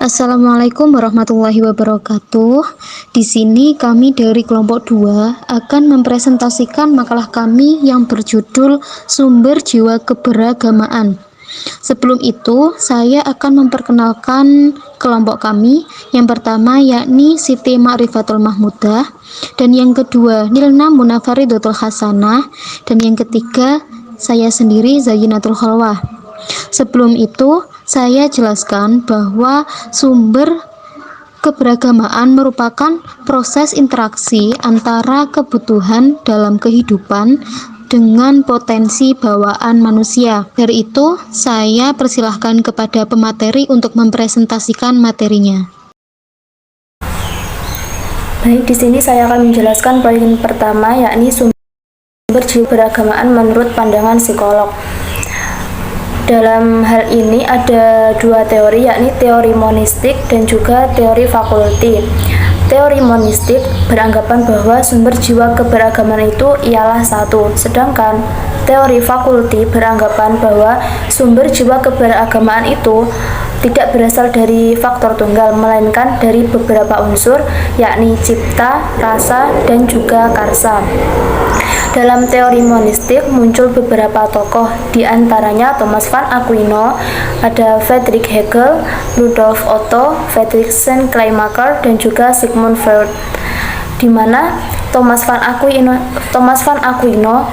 Assalamualaikum warahmatullahi wabarakatuh. Di sini kami dari kelompok 2 akan mempresentasikan makalah kami yang berjudul Sumber Jiwa Keberagamaan. Sebelum itu, saya akan memperkenalkan kelompok kami. Yang pertama yakni Siti Ma'rifatul Mahmudah, dan yang kedua Nilna Munafaridotul Hasanah, dan yang ketiga saya sendiri Zayyinatul Khalwah. Sebelum itu, saya jelaskan bahwa sumber keberagamaan merupakan proses interaksi antara kebutuhan dalam kehidupan dengan potensi bawaan manusia. Dari itu, saya persilahkan kepada pemateri untuk mempresentasikan materinya. Baik, di sini saya akan menjelaskan poin pertama, yakni sumber jiwa keberagamaan menurut pandangan psikolog. Dalam hal ini ada dua teori, yakni teori monistik dan juga teori fakulti. Teori monistik beranggapan bahwa sumber jiwa keberagaman itu ialah satu, sedangkan teori fakulti beranggapan bahwa sumber jiwa keberagamaan itu tidak berasal dari faktor tunggal, melainkan dari beberapa unsur, yakni cipta, rasa, dan juga karsa. Dalam teori monistik muncul beberapa tokoh, di antaranya Thomas van Aquino, ada Friedrich Hegel, Rudolf Otto, Friedrich Schleiermacher, dan juga Sigmund Freud. Di mana Thomas van Aquino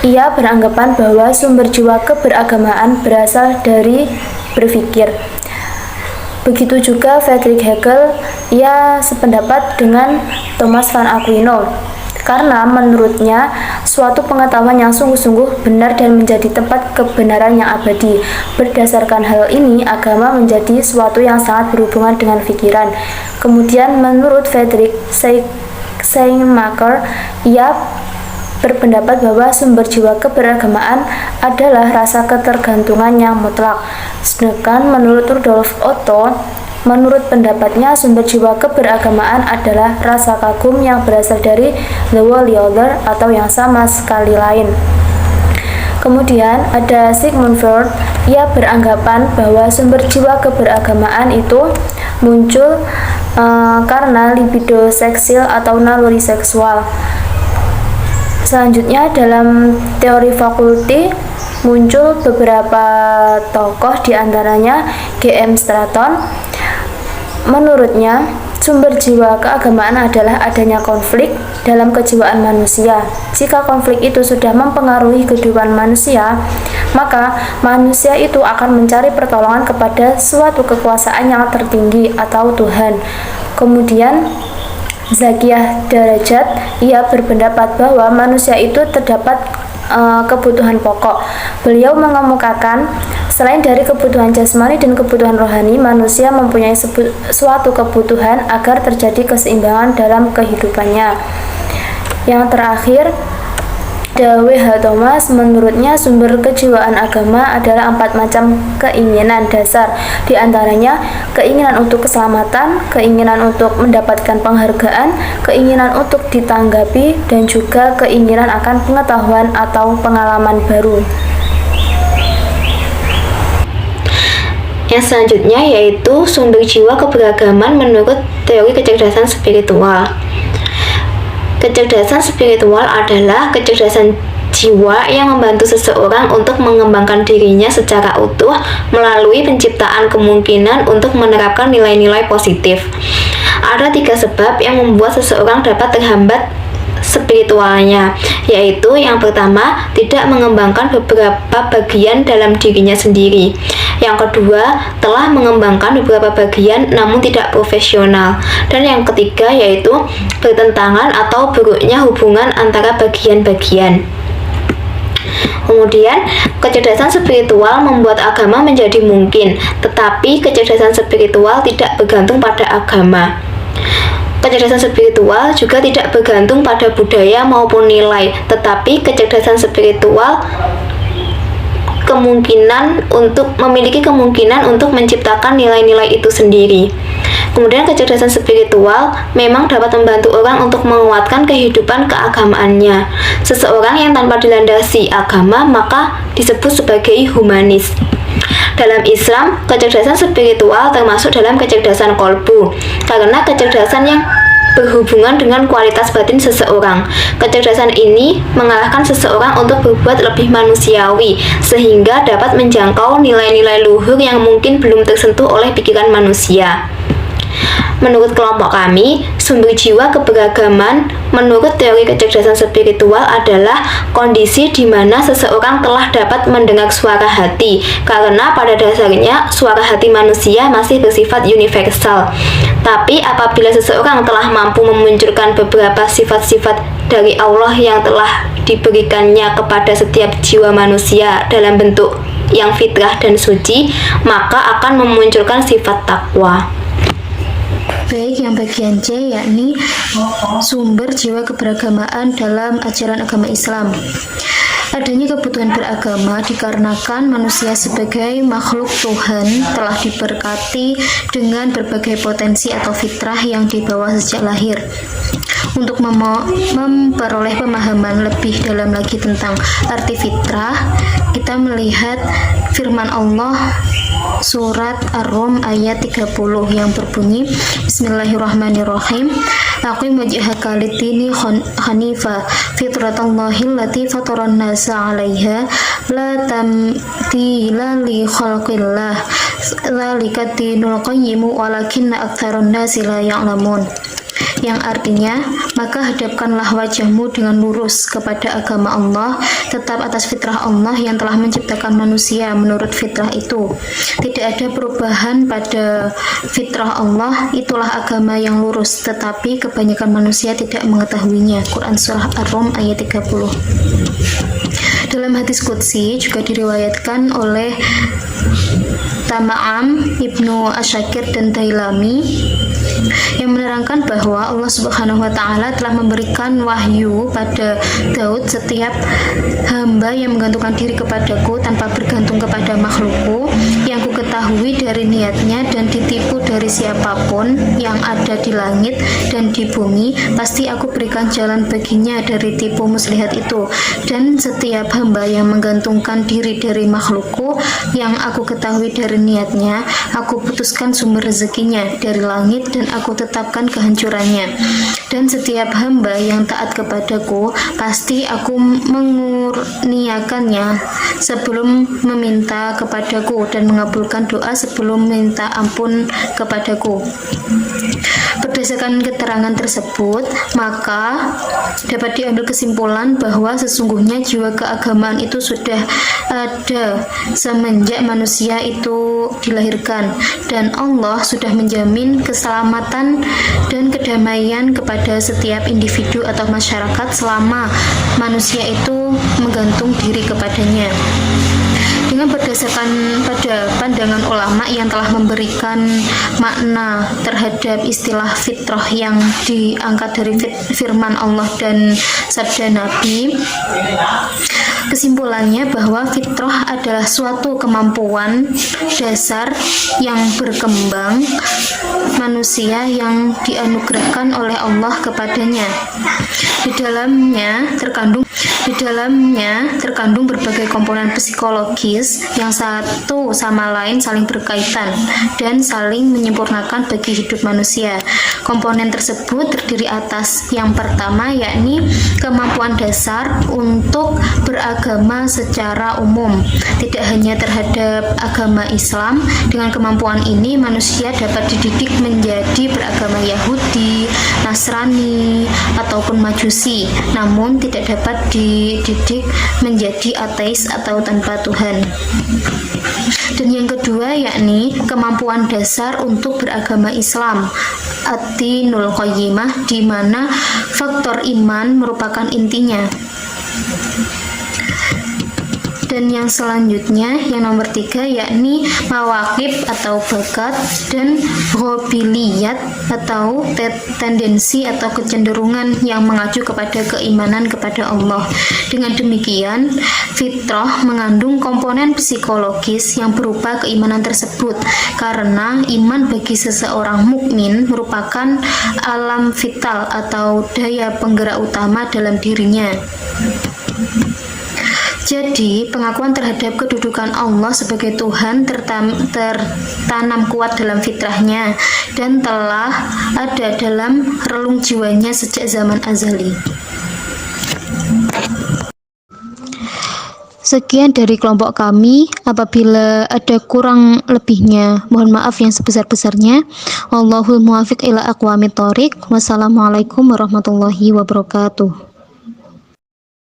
ia beranggapan bahwa sumber jiwa keberagamaan berasal dari berpikir. Begitu juga Friedrich Hegel, ia sependapat dengan Thomas van Aquino, karena menurutnya suatu pengetahuan yang sungguh-sungguh benar dan menjadi tempat kebenaran yang abadi. Berdasarkan hal ini, agama menjadi suatu yang sangat berhubungan dengan pikiran. Kemudian menurut Friedrich Schleiermacher, ia berpendapat bahwa sumber jiwa keberagamaan adalah rasa ketergantungan yang mutlak. Sedangkan menurut Rudolf Otto, menurut pendapatnya, sumber jiwa keberagamaan adalah rasa kagum yang berasal dari the wholly other atau yang sama sekali lain. Kemudian ada Sigmund Freud, ia beranggapan bahwa sumber jiwa keberagamaan itu muncul karena libido seksual atau naluri seksual. Selanjutnya dalam teori fakulti muncul beberapa tokoh, diantaranya G.M. Stratton. Menurutnya, sumber jiwa keagamaan adalah adanya konflik dalam kejiwaan manusia. Jika konflik itu sudah mempengaruhi kehidupan manusia, maka manusia itu akan mencari pertolongan kepada suatu kekuasaan yang tertinggi atau Tuhan. Kemudian, Zakiyah Darajat, ia berpendapat bahwa manusia itu terdapat kebutuhan pokok. Beliau mengemukakan selain dari kebutuhan jasmani dan kebutuhan rohani, manusia mempunyai suatu kebutuhan agar terjadi keseimbangan dalam kehidupannya. Yang terakhir, W.H. Thomas, menurutnya sumber kejiwaan agama adalah 4 macam keinginan dasar, di antaranya keinginan untuk keselamatan, keinginan untuk mendapatkan penghargaan, keinginan untuk ditanggapi, dan juga keinginan akan pengetahuan atau pengalaman baru. Yang selanjutnya yaitu sumber jiwa keberagaman menurut teori kecerdasan spiritual. Kecerdasan spiritual adalah kecerdasan jiwa yang membantu seseorang untuk mengembangkan dirinya secara utuh melalui penciptaan kemungkinan untuk menerapkan nilai-nilai positif. Ada 3 sebab yang membuat seseorang dapat terhambat spiritualnya, yaitu yang pertama, tidak mengembangkan beberapa bagian dalam dirinya sendiri. Yang kedua, telah mengembangkan beberapa bagian namun tidak profesional. Dan yang ketiga yaitu bertentangan atau buruknya hubungan antara bagian-bagian. Kemudian, kecerdasan spiritual membuat agama menjadi mungkin, tetapi kecerdasan spiritual tidak bergantung pada agama. Kecerdasan spiritual juga tidak bergantung pada budaya maupun nilai, tetapi kecerdasan spiritual memiliki kemungkinan untuk menciptakan nilai-nilai itu sendiri. Kemudian kecerdasan spiritual memang dapat membantu orang untuk menguatkan kehidupan keagamaannya. Seseorang yang tanpa dilandasi agama maka disebut sebagai humanis. Dalam Islam, kecerdasan spiritual termasuk dalam kecerdasan kolbu, karena kecerdasan yang berhubungan dengan kualitas batin seseorang. Kecerdasan ini mengarahkan seseorang untuk berbuat lebih manusiawi, sehingga dapat menjangkau nilai-nilai luhur yang mungkin belum tersentuh oleh pikiran manusia. Menurut kelompok kami, sumber jiwa keberagaman menurut teori kecerdasan spiritual adalah kondisi di mana seseorang telah dapat mendengar suara hati, karena pada dasarnya suara hati manusia masih bersifat universal. Tapi apabila seseorang telah mampu memunculkan beberapa sifat-sifat dari Allah yang telah diberikannya kepada setiap jiwa manusia dalam bentuk yang fitrah dan suci, maka akan memunculkan sifat takwa. Baik, yang bagian C yakni sumber jiwa keberagamaan dalam ajaran agama Islam. Adanya kebutuhan beragama dikarenakan manusia sebagai makhluk Tuhan telah diberkati dengan berbagai potensi atau fitrah yang dibawa sejak lahir. Untuk memperoleh pemahaman lebih dalam lagi tentang arti fitrah, kita melihat firman Allah surat Ar-Rum ayat 30 yang berbunyi, Bismillahirrahmanirrahim, Aqim wajhaka lid-dini hanifa fitratallahi allati fataran nasa 'alaiha la tamthila li khalqillah dzalika dinul qayyim walakinna aktsaran nasi la ya'lamun. Yang artinya, maka hadapkanlah wajahmu dengan lurus kepada agama Allah, tetap atas fitrah Allah yang telah menciptakan manusia menurut fitrah itu. Tidak ada perubahan pada fitrah Allah, itulah agama yang lurus, tetapi kebanyakan manusia tidak mengetahuinya. Quran Surah Ar-Rum ayat 30. Dalam hadis qudsi juga diriwayatkan oleh Tama'am, Ibnu Asyakir dan Dailami yang menerangkan bahwa Allah Subhanahu wa Ta'ala telah memberikan wahyu pada Daud, setiap hamba yang menggantungkan diri kepadaku tanpa bergantung kepada makhlukku yang ku ketahui dari niatnya dan ditipu dari siapapun yang ada di langit dan di bumi, pasti aku berikan jalan baginya dari tipu muslihat itu. Dan setiap hamba yang menggantungkan diri dari makhlukku yang aku ketahui dari niatnya, aku putuskan sumber rezekinya dari langit dan aku tetapkan kehancurannya. Dan setiap hamba yang taat kepadaku, pasti aku mengurniakannya sebelum meminta kepadaku dan mengabulkan doa sebelum minta ampun kepadaku. Berdasarkan keterangan tersebut, maka dapat diambil kesimpulan bahwa sesungguhnya jiwa keagamaan itu sudah ada semenjak manusia itu dilahirkan, dan Allah sudah menjamin keselamatan dan kedamaian kepada setiap individu atau masyarakat selama manusia itu menggantung diri kepadanya. Dengan berdasarkan pada pandangan ulama yang telah memberikan makna terhadap istilah fitrah yang diangkat dari firman Allah dan sabda Nabi, kesimpulannya bahwa fitrah adalah suatu kemampuan dasar yang berkembang manusia yang dianugerahkan oleh Allah kepadanya. Di dalamnya terkandung berbagai komponen psikologis yang satu sama lain saling berkaitan dan saling menyempurnakan bagi hidup manusia. Komponen tersebut terdiri atas yang pertama, yakni kemampuan dasar untuk beragama secara umum, tidak hanya terhadap agama Islam. Dengan kemampuan ini manusia dapat dididik menjadi beragama Yahudi, Nasrani, ataupun Majusi, namun tidak dapat dididik menjadi ateis atau tanpa Tuhan. Dan yang kedua, yakni kemampuan dasar untuk beragama Islam, ad-dinul qayyimah, di mana faktor iman merupakan intinya. Dan yang selanjutnya, yang nomor 3, yakni mawaqib atau bakat dan hobiliyat atau tendensi atau kecenderungan yang mengacu kepada keimanan kepada Allah. Dengan demikian, fitrah mengandung komponen psikologis yang berupa keimanan tersebut, karena iman bagi seseorang mukmin merupakan alam vital atau daya penggerak utama dalam dirinya. Jadi, pengakuan terhadap kedudukan Allah sebagai Tuhan tertanam kuat dalam fitrahnya dan telah ada dalam relung jiwanya sejak zaman azali. Sekian dari kelompok kami. Apabila ada kurang lebihnya, mohon maaf yang sebesar-besarnya. Wallahul muwaffiq ila aqwamit thoriq. Wassalamualaikum warahmatullahi wabarakatuh.